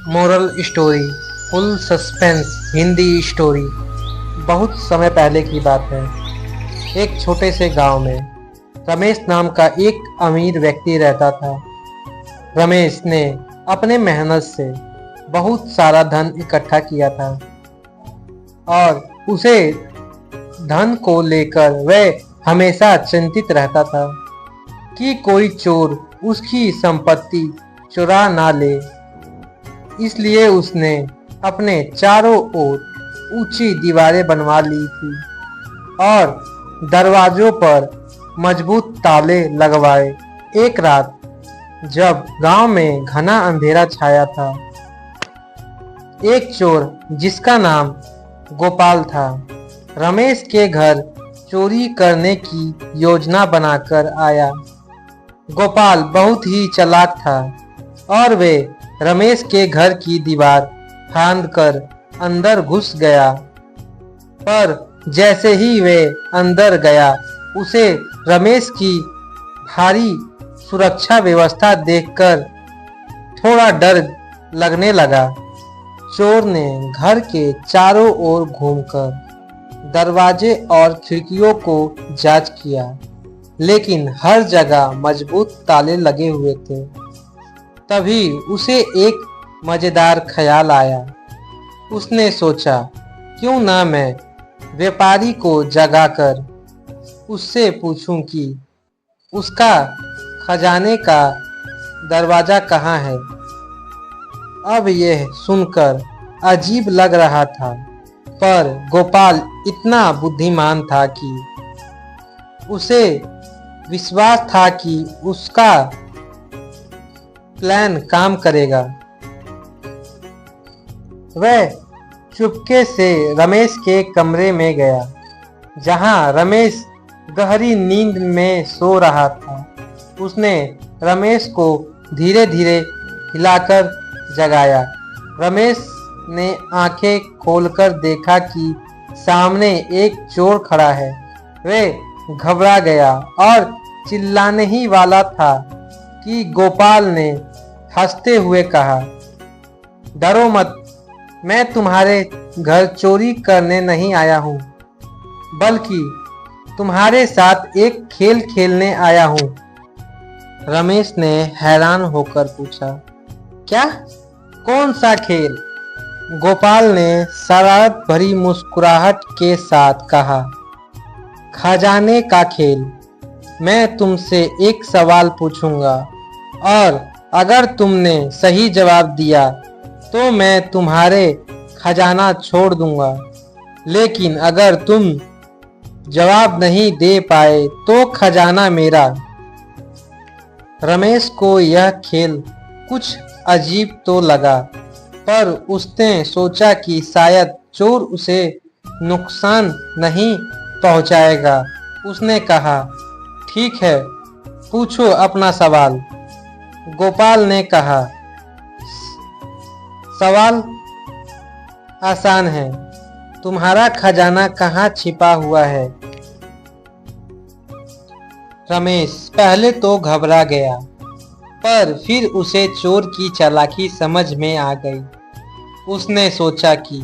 Moral story full suspense Hindi story. बहुत समय पहले की बात है। एक छोटे से गांव में रमेश नाम का एक अमीर व्यक्ति रहता था। रमेश ने अपने मेहनत से बहुत सारा धन इकट्ठा किया था और उसे धन को लेकर वह हमेशा चिंतित रहता था कि कोई चोर उसकी संपत्ति चुरा ना ले। इसलिए उसने अपने चारों ओर ऊंची दीवारें बनवा ली थी और दरवाजों पर मजबूत ताले लगवाए। एक रात जब गांव में घना अंधेरा छाया था, एक चोर जिसका नाम गोपाल था, रमेश के घर चोरी करने की योजना बनाकर आया। गोपाल बहुत ही चालाक था और वे रमेश के घर की दीवार फांदकर अंदर घुस गया। पर जैसे ही वे अंदर गया, उसे रमेश की भारी सुरक्षा व्यवस्था देखकर थोड़ा डर लगने लगा। चोर ने घर के चारों ओर घूमकर दरवाजे और खिड़कियों को जांच किया, लेकिन हर जगह मजबूत ताले लगे हुए थे। तभी उसे एक मजेदार ख्याल आया। उसने सोचा, क्यों ना मैं व्यापारी को जगाकर उससे पूछूं कि उसका खजाने का दरवाजा कहाँ है। अब यह सुनकर अजीब लग रहा था, पर गोपाल इतना बुद्धिमान था कि उसे विश्वास था कि उसका प्लान काम करेगा। वह चुपके से रमेश के कमरे में गया, जहां रमेश गहरी नींद में सो रहा था। उसने रमेश को धीरे धीरे हिलाकर जगाया। रमेश ने आंखें खोलकर देखा कि सामने एक चोर खड़ा है। वह घबरा गया और चिल्लाने ही वाला था कि गोपाल ने हंसते हुए कहा, डरो मत, मैं तुम्हारे घर चोरी करने नहीं आया हूँ, बल्कि तुम्हारे साथ एक खेल खेलने आया हूँ। रमेश ने हैरान होकर पूछा, क्या? कौन सा खेल? गोपाल ने शरारत भरी मुस्कुराहट के साथ कहा, खजाने का खेल। मैं तुमसे एक सवाल पूछूंगा और अगर तुमने सही जवाब दिया तो मैं तुम्हारे खजाना छोड़ दूंगा, लेकिन अगर तुम जवाब नहीं दे पाए तो खजाना मेरा। रमेश को यह खेल कुछ अजीब तो लगा, पर उसने सोचा कि शायद चोर उसे नुकसान नहीं पहुंचाएगा। उसने कहा, ठीक है, पूछो अपना सवाल। गोपाल ने कहा, सवाल आसान है, तुम्हारा खजाना कहाँ छिपा हुआ है? रमेश पहले तो घबरा गया, पर फिर उसे चोर की चालाकी समझ में आ गई। उसने सोचा कि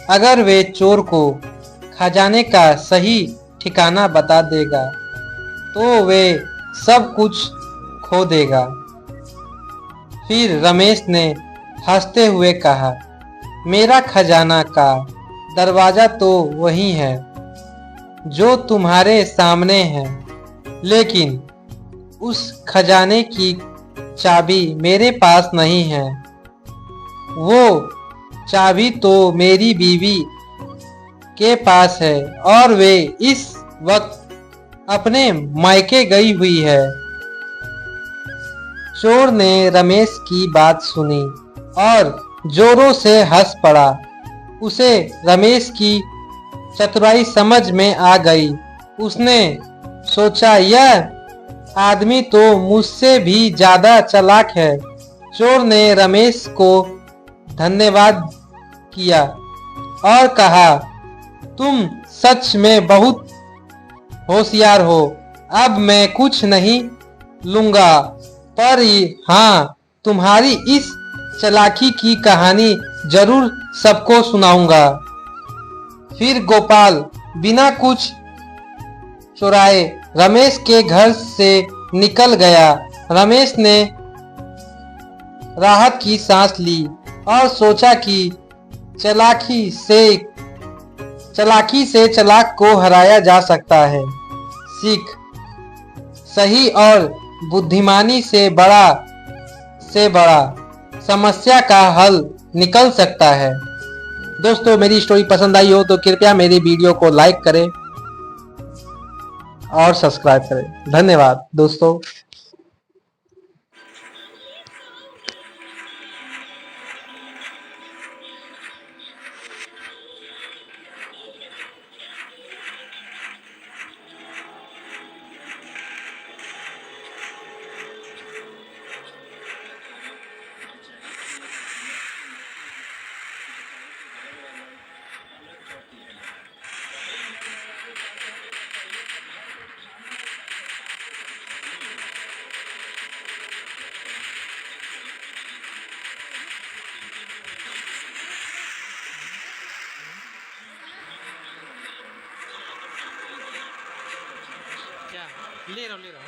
अगर वे चोर को खजाने का सही ठिकाना बता देगा तो वे सब कुछ खो देगा। फिर रमेश ने हंसते हुए कहा, मेरा खजाना का दरवाजा तो वही है जो तुम्हारे सामने है, लेकिन उस खजाने की चाबी मेरे पास नहीं है। वो चाबी तो मेरी बीवी के पास है और वे इस वक्त अपने मायके गई हुई है। चोर ने रमेश की बात सुनी और जोरों से हंस पड़ा। उसे रमेश की चतुराई समझ में आ गई। उसने सोचा, यह आदमी तो मुझसे भी ज्यादा चालाक है। चोर ने रमेश को धन्यवाद किया और कहा, तुम सच में बहुत होशियार हो। अब मैं कुछ नहीं लूंगा, पर हाँ, तुम्हारी इस चालाकी की कहानी जरूर सबको सुनाऊंगा। फिर गोपाल बिना कुछ चुराए रमेश के घर से निकल गया। रमेश ने राहत की सांस ली और सोचा कि चालाकी से चालाकी से चालाक को हराया जा सकता है। सीख, सही और बुद्धिमानी से बड़ा समस्या का हल निकल सकता है। दोस्तों, मेरी स्टोरी पसंद आई हो तो कृपया मेरी वीडियो को लाइक करें और सब्सक्राइब करें। धन्यवाद दोस्तों। क्या ले रहा हूँ।